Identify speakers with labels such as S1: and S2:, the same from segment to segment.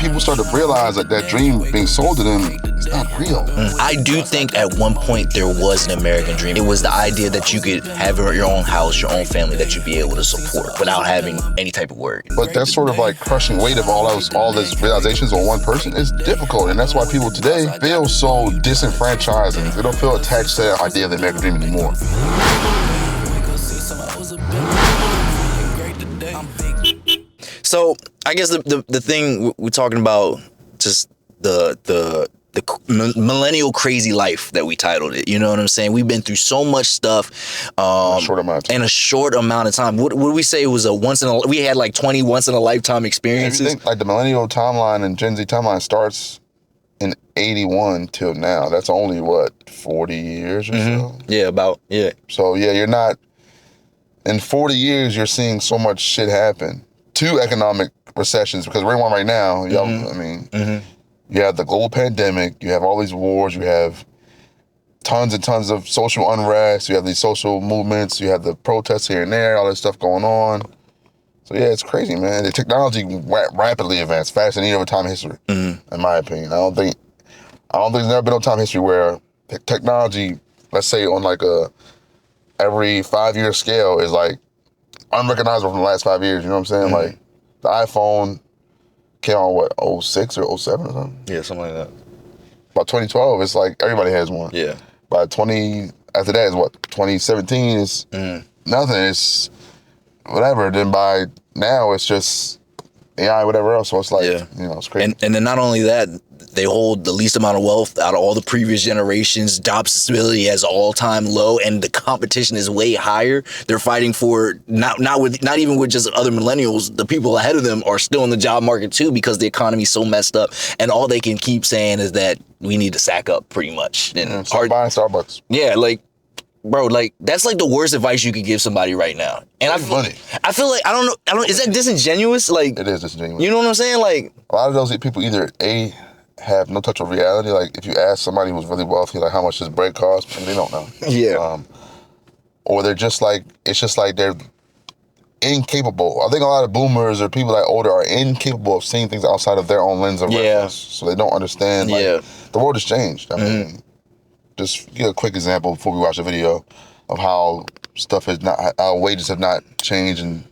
S1: people start to realize that that dream being sold to them is not real.
S2: I do think at one point there was an American dream. It was the idea that you could have your own house, your own family that you'd be able to support without having any type of worry.
S1: But that sort of like crushing weight of all these realizations on one person is difficult, and that's why people today feel so disenfranchised and they don't feel attached to that idea of the American dream anymore.
S2: So I guess the thing we're talking about, just the millennial crazy life that we titled it. You know what I'm saying? We've been through so much stuff in a short amount of time. What did we say? It was we had like 20 once in a lifetime experiences.
S1: If you think like the millennial timeline and Gen Z timeline starts in 81 till now. That's only what, 40 years or so?
S2: Yeah,
S1: So yeah, you're not, in 40 years you're seeing so much shit happen. 2 economic recessions, because we're in one right now. I mean, you have the global pandemic, you have all these wars, you have tons and tons of social unrest, you have these social movements, you have the protests here and there, all this stuff going on. So yeah, it's crazy, man. The technology rapidly advanced, faster than any other time in history, in my opinion. I don't think there's never been a time in history where technology, let's say on like every 5-year scale, is like unrecognizable from the last 5 years. You know what I'm saying? Like the iPhone came on what, 06 or 07 or something?
S2: Yeah, something like that.
S1: By 2012, it's like everybody has one.
S2: Yeah.
S1: After that is what, 2017 is nothing. It's whatever. Then by now it's just AI, whatever else. So it's like, it's crazy.
S2: And then not only that, they hold the least amount of wealth out of all the previous generations. Job stability is all-time low, and the competition is way higher. They're fighting for not even with just other millennials. The people ahead of them are still in the job market too, because the economy's so messed up. And all they can keep saying is that we need to sack up, pretty much. And
S1: start buying Starbucks.
S2: Yeah, like, bro, like that's like the worst advice you could give somebody right now. And I feel like I don't know. Is that disingenuous? Like,
S1: it is disingenuous.
S2: You know what I'm saying? Like,
S1: a lot of those people either have no touch of reality. Like if you ask somebody who's really wealthy, like how much does bread cost, and they don't know.
S2: Yeah.
S1: Or they're just like, it's just like they're incapable. I think a lot of boomers or people that are older are incapable of seeing things outside of their own lens of reference. So they don't understand. Like, the world has changed. I mean, just give a quick example before we watch the video of how how wages have not changed. And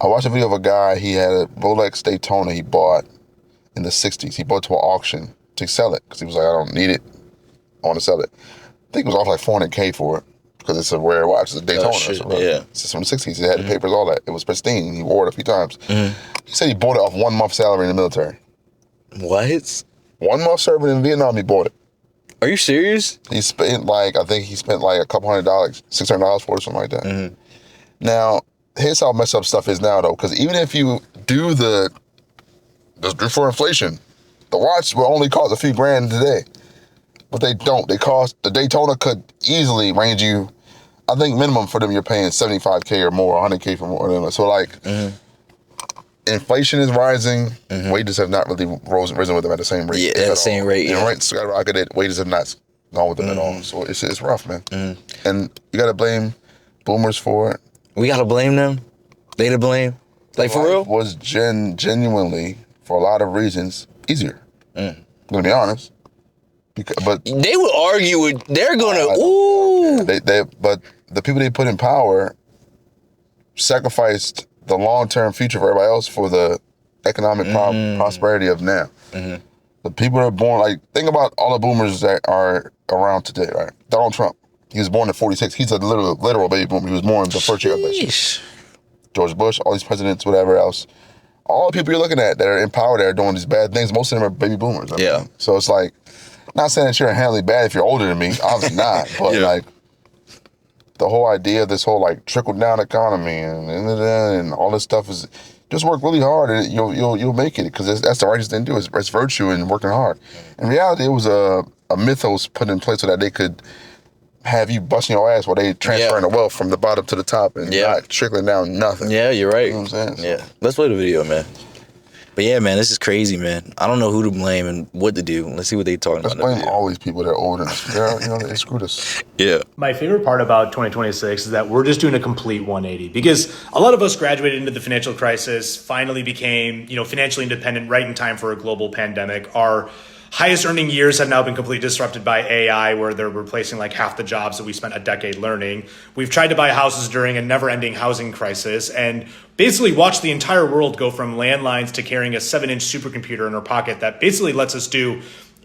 S1: I watched a video of a guy, he had a Rolex Daytona he bought in the 60s. He bought it to an auction to sell it because he was like, I don't need it. I want to sell it. I think it was off like $400K for it because it's a rare watch. It's a Daytona. It's from the 60s. It had the papers, all that. It was pristine. He wore it a few times. He said he bought it off 1 month's salary in the military.
S2: What?
S1: 1 month serving in Vietnam, he bought it.
S2: Are you serious?
S1: He spent like, I think he spent like a couple $100, $600 for it or something like that. Now, here's how messed up stuff is now though, because even if you do for inflation, the watch will only cost a few grand today. But they don't. The Daytona could easily range you, I think minimum for them you're paying $75K or more, $100K for more. So like, inflation is rising, wages have not really risen with them at the same rate.
S2: Yeah, at the same rate,
S1: And rents skyrocketed, wages have not gone with them at all. So it's rough, man. And you gotta blame boomers for it.
S2: We gotta blame them? They to blame? Like, for real?
S1: Was genuinely, for a lot of reasons, easier. I'm gonna be honest. But
S2: they would argue with, they're gonna,
S1: but the people they put in power sacrificed the long-term future for everybody else for the economic prosperity of now. The people that are born, like, think about all the boomers that are around today, right? Donald Trump, he was born in 46. He's a literal baby boomer. He was born the first year of that shit. George Bush, all these presidents, whatever else. All the people you're looking at that are in power that are doing these bad things, most of them are baby boomers. I mean. So it's like, not saying that you're inherently bad if you're older than me, obviously not, but like, the whole idea of this whole like trickle-down economy and all this stuff is, just work really hard and you'll make it, because that's the righteous thing to do. It's virtue and working hard. In reality, it was a mythos put in place so that they could have you busting your ass while they transferring the wealth from the bottom to the top and not trickling down nothing.
S2: Yeah, you're right.
S1: You know what I'm saying?
S2: Yeah. Let's play the video, man. But yeah, man, this is crazy, man. I don't know who to blame and what to do. Let's see what they talking
S1: Let's
S2: about.
S1: blame all these people that are older. They screwed us.
S2: Yeah.
S3: My favorite part about 2026 is that we're just doing a complete 180 because a lot of us graduated into the financial crisis, finally became, financially independent right in time for a global pandemic. Our highest earning years have now been completely disrupted by AI, where they're replacing like half the jobs that we spent a decade learning. We've tried to buy houses during a never-ending housing crisis and basically watched the entire world go from landlines to carrying a 7-inch supercomputer in our pocket that basically lets us do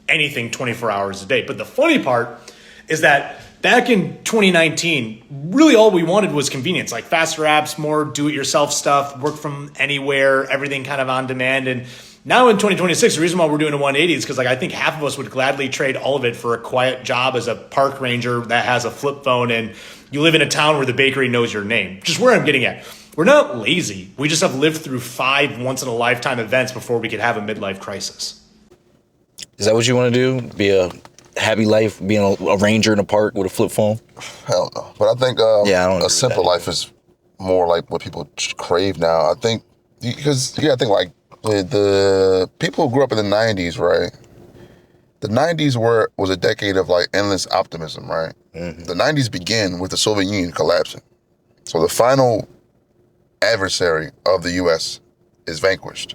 S3: anything 24 hours a day. But the funny part is that back in 2019, really all we wanted was convenience, like faster apps, more do-it-yourself stuff, work from anywhere, everything kind of on demand. And now in 2026, the reason why we're doing a 180 is because I think half of us would gladly trade all of it for a quiet job as a park ranger that has a flip phone and you live in a town where the bakery knows your name. Just where I'm getting at. We're not lazy. We just have lived through 5 once-in-a-lifetime events before we could have a midlife crisis.
S2: Is that what you want to do? Be a happy life, being a ranger in a park with a flip phone?
S1: Hell no. But I think a simple life is more like what people crave now. I think because I think like the people who grew up in the 90s, right? The 90s was a decade of like endless optimism, right? Mm-hmm. The 90s began with the Soviet Union collapsing. So the final adversary of the U.S. is vanquished.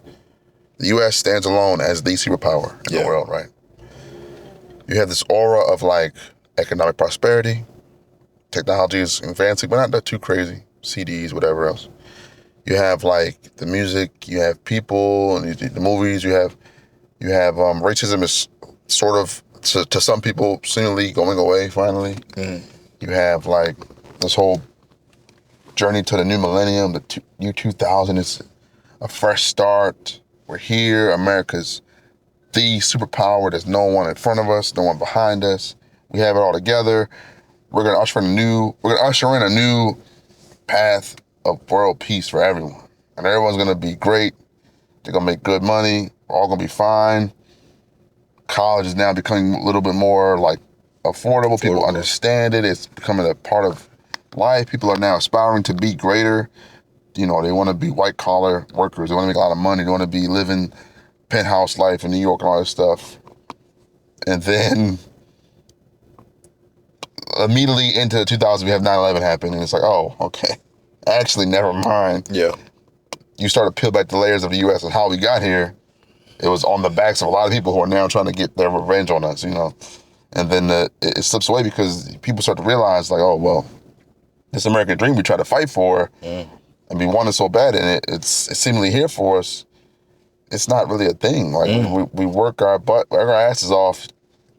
S1: The U.S. stands alone as the superpower in the world, right? You have this aura of like economic prosperity, technology is advancing, but not too crazy, CDs, whatever else. You have like the music, you have people, and the movies. You have racism is sort of to some people seemingly going away finally. You have like this whole journey to the new millennium, the year 2000 is a fresh start. We're here. America's the superpower. There's no one in front of us, no one behind us. We have it all together. We're gonna usher in a new path of world peace for everyone. And everyone's gonna be great. They're gonna make good money. We're all gonna be fine. College is now becoming a little bit more like affordable. People understand it. It's becoming a part of life. People are now aspiring to be greater. They want to be white collar workers. They want to make a lot of money. They want to be living penthouse life in New York and all this stuff. And then immediately into 2000, we have 9/11 happen, and it's like, oh, okay. Actually, never mind. Yeah. You start to peel back the layers of the U.S. and how we got here. It was on the backs of a lot of people who are now trying to get their revenge on us, And then it slips away because people start to realize, like, oh, well, this American dream we try to fight for and we want it so bad, and it's seemingly here for us. It's not really a thing. Like we work our asses off,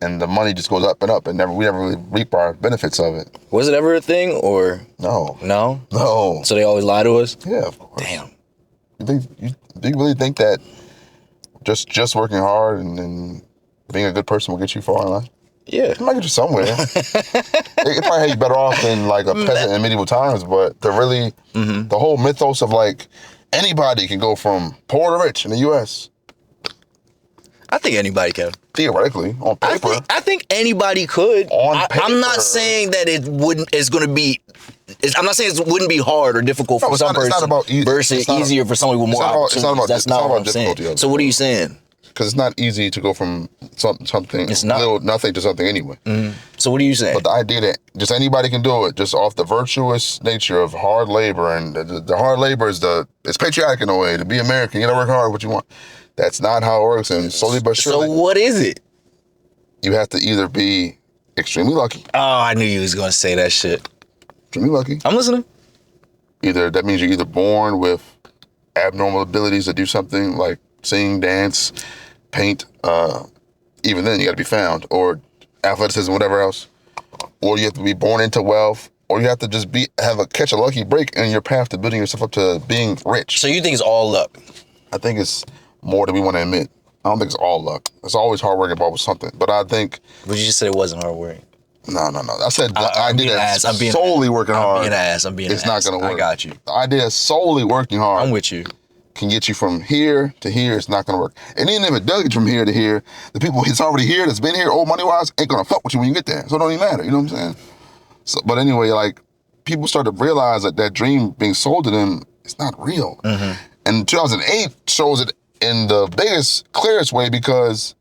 S1: and the money just goes up and up, and we never really reap our benefits of it.
S2: Was it ever a thing, or
S1: no?
S2: No. So they always lie to us.
S1: Yeah, of course.
S2: Damn.
S1: Do you really think that just working hard and being a good person will get you far in life?
S2: Yeah.
S1: It might get you somewhere. It probably had you better off than like a peasant in medieval times, but the whole mythos of like anybody can go from poor to rich in the U.S.
S2: I think anybody can.
S1: Theoretically, on paper.
S2: I think anybody could.
S1: On paper.
S2: I'm not saying that it wouldn't. I'm not saying it wouldn't be hard or difficult for some person versus easier for someone with more opportunities. That's not what I'm saying. So what are you saying?
S1: Because it's not easy to go from something little nothing to something anyway.
S2: So what are you saying?
S1: But the idea that just anybody can do it, just off the virtuous nature of hard labor, and the hard labor is it's patriotic in a way. To be American, you gotta work hard what you want. That's not how it works, and slowly but surely.
S2: So what is it?
S1: You have to either be extremely lucky.
S2: Oh, I knew you was gonna say that shit.
S1: Extremely lucky.
S2: I'm listening.
S1: That means you're either born with abnormal abilities to do something like sing, dance, paint. Even then, you got to be found, or athleticism, whatever else. Or you have to be born into wealth, or you have to just catch a lucky break in your path to building yourself up to being rich.
S2: So you think it's all luck?
S1: I think it's more than we want to admit. I don't think it's all luck. It's always hard work involved with something. But I think.
S2: But you just said it wasn't hard work.
S1: No. I said the idea of solely working hard.
S2: I'm being an ass.
S1: It's not going to work.
S2: I got you.
S1: The idea of solely working hard.
S2: I'm with you.
S1: Can get you from here to here. It's not going to work. And even if it does get you from here to here, the people that's already here, that's been here, old money-wise, ain't going to fuck with you when you get there. So it don't even matter. You know what I'm saying? So, but anyway, like, people start to realize that dream being sold to them is not real. And 2008 shows that in the biggest, clearest way, because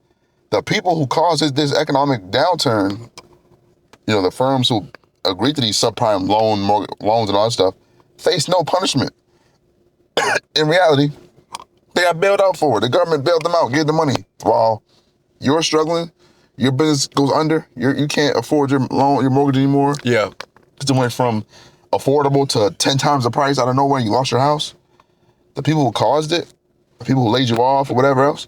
S1: the people who caused this economic downturn, the firms who agreed to these subprime loans and all that stuff, face no punishment. In reality, they got bailed out for it. The government bailed them out, gave them money. While you're struggling, your business goes under, you can't afford your loan, your mortgage anymore.
S2: Yeah.
S1: It went from affordable to 10 times the price out of nowhere. You lost your house. The people who caused it, the people who laid you off or whatever else,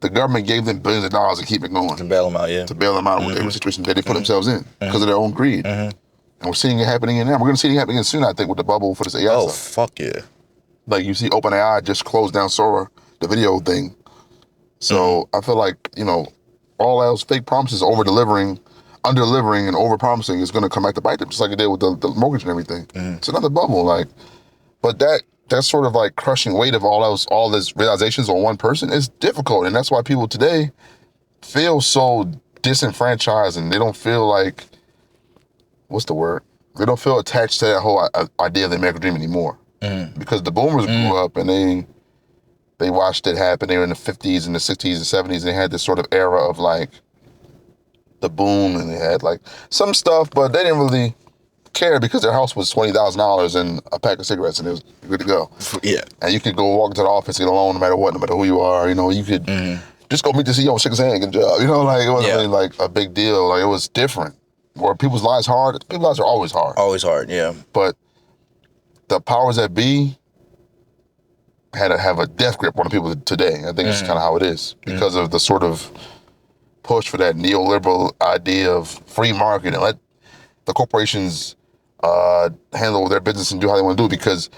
S1: the government gave them billions of dollars to keep it going.
S2: To bail them out, yeah.
S1: To bail them out with every situation that they put themselves in because of their own greed. And we're seeing it happening now. We're going to see it happening soon, I think, with the bubble for this AI stuff.
S2: Oh, fuck yeah.
S1: Like, you see OpenAI just closed down Sora, the video thing. So I feel like, all else fake promises, under-delivering and over-promising is going to come back to bite them, just like it did with the mortgage and everything. It's another bubble, but that sort of like crushing weight of all this realizations on one person is difficult. And that's why people today feel so disenfranchised, and they don't feel like, what's the word? They don't feel attached to that whole idea of the American dream anymore. Because the boomers grew up and they watched it happen. They were in the 50s and the 60s and 70s. And they had this sort of era of like the boom, and they had like some stuff, but they didn't really care because their house was $20,000 and a pack of cigarettes, and it was good to go.
S2: Yeah.
S1: And you could go walk into the office, get a loan, no matter what, no matter who you are. You could just go meet the CEO, shake his hand, get a job. It wasn't really like a big deal. Like, it was different. Were people's lives hard? People's lives are always hard.
S2: Always hard, yeah.
S1: But the powers that be had to have a death grip on the people today. I think it's kind of how it is because of the sort of push for that neoliberal idea of free market and let the corporations handle their business and do how they want to do it, because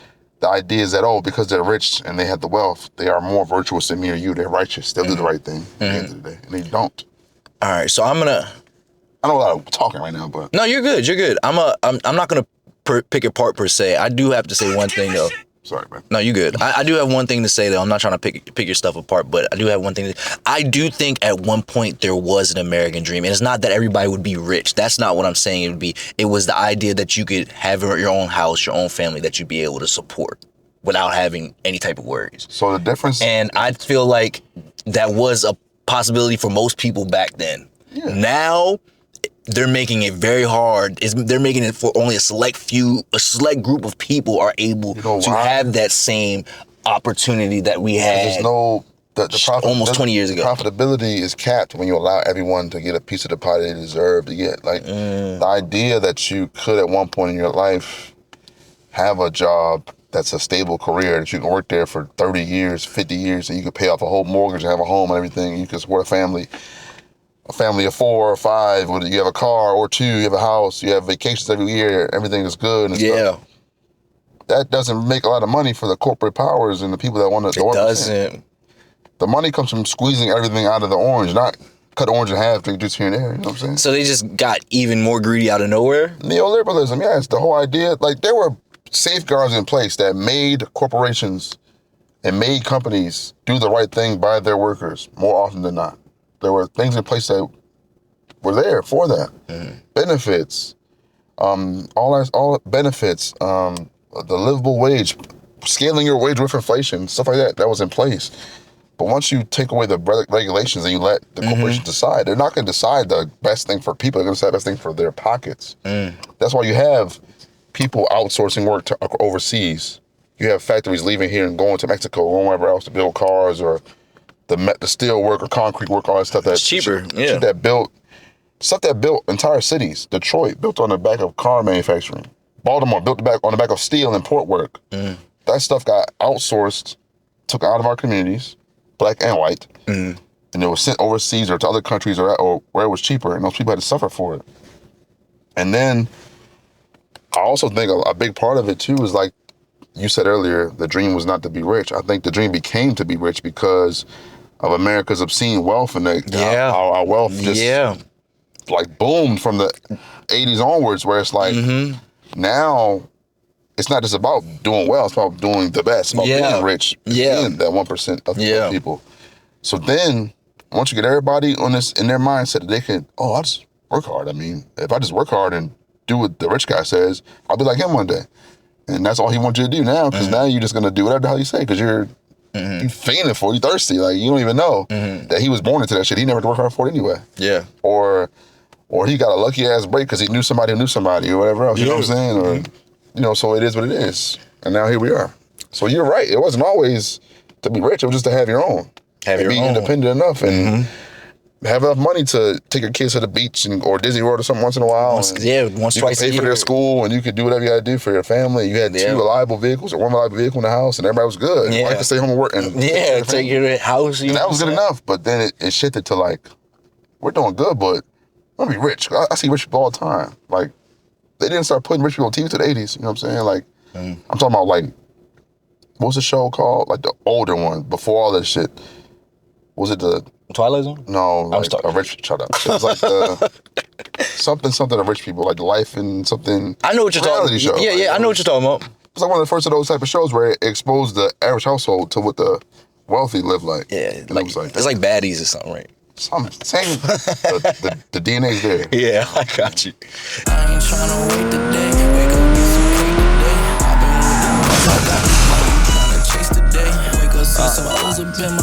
S1: the idea is that, because they're rich and they have the wealth, they are more virtuous than me or you. They're righteous. They'll do the right thing at the end of the day. And they don't.
S2: All right, so I know
S1: a lot of talking right now, but...
S2: No, you're good. You're good. I'm not going to pick apart per se. I do have to say one thing, though.
S1: Sorry, man.
S2: No, you good. I do have one thing to say, though. I'm not trying to pick your stuff apart, but I do have one thing. I do think at one point there was an American dream. And it's not that everybody would be rich. That's not what I'm saying it would be. It was the idea that you could have your own house, your own family that you'd be able to support without having any type of worries.
S1: So the difference...
S2: And I feel like that was a possibility for most people back then.
S1: Yeah.
S2: Now... they're making it very hard. They're making it for only a select group of people are able to have that same opportunity that we had.
S1: There's no the profit,
S2: almost 20 years ago.
S1: Profitability is capped when you allow everyone to get a piece of the pie they deserve to get. Like the idea that you could at one point in your life have a job that's a stable career, that you can work there for 30 years, 50 years, and you can pay off a whole mortgage and have a home and everything, and you can support a family of 4 or 5, whether you have a car or 2, you have a house, you have vacations every year, everything is good and stuff. That doesn't make a lot of money for the corporate powers and the people that want to...
S2: It doesn't.
S1: The money comes from squeezing everything out of the orange, not cut the orange in half, drink juice here and there, you know what I'm saying?
S2: So they just got even more greedy out of nowhere?
S1: Neoliberalism, yes. The whole idea, like there were safeguards in place that made corporations and made companies do the right thing by their workers more often than not. There were things in place that were there for that. Benefits, all benefits, the livable wage, scaling your wage with inflation, stuff like that was in place. But once you take away the regulations and you let the corporations decide, they're not going to decide the best thing for people. They're going to decide the best thing for their pockets. That's why you have people outsourcing work to overseas. You have factories leaving here and going to Mexico or wherever else to build cars, or the steel work or concrete work, all that stuff that's
S2: cheaper.
S1: Stuff that built entire cities. Detroit built on the back of car manufacturing. Baltimore built on the back of steel and port work. That stuff got outsourced, took out of our communities, black and white, and it was sent overseas or to other countries or where it was cheaper, and those people had to suffer for it. And then I also think a big part of it too is, like you said earlier, the dream was not to be rich. I think the dream became to be rich because of America's obscene wealth, and our wealth just like boomed from the 80s onwards, where it's like now it's not just about doing well, it's about doing the best, it's about being rich, being that 1% of people. So then once you get everybody on this in their mindset that they can, I'll just work hard. I mean, if I just work hard and do what the rich guy says, I'll be like him one day. And that's all he wants you to do now, because now you're just going to do whatever the hell you say, because you're You fiending for it, you thirsty. Like, you don't even know that he was born into that shit. He never had to work hard for it anyway.
S2: Yeah.
S1: Or he got a lucky ass break because he knew somebody who knew somebody or whatever else. You know what I'm saying? Or, you know, so it is what it is. And now here we are. So you're right. It wasn't always to be rich. It was just to have your own. Be independent enough and have enough money to take your kids to the beach or Disney World or something once in a while.
S2: Once twice a year.
S1: You could pay for their school and you could do whatever you got to do for your family. You had 2 reliable vehicles or 1 reliable vehicle in the house and everybody was good. I could stay home and work. And
S2: take care of the house.
S1: And that was good enough. But then it shifted to like, we're doing good, but I'm going to be rich. I see rich people all the time. Like, they didn't start putting rich people on TV to the 80s. You know what I'm saying? Like, I'm talking about like, what was the show called? Like the older one before all that shit. Was it the
S2: Twilight Zone?
S1: No, like a rich. Shut up. It was like the something of rich people, like the life and something.
S2: I know what you're talking about.
S1: Show.
S2: Yeah, I know what you're talking about.
S1: It's like one of the first of those type of shows where it exposed the average household to what the wealthy live like.
S2: Yeah, like, it's like Baddies or something, right?
S1: Same. The DNA's there.
S2: Yeah, I got you.
S4: I ain't tryna wait the day. Wake up, get some cake today. I've been with the I got this money, tryna chase the day. Wake up, see some O's up in my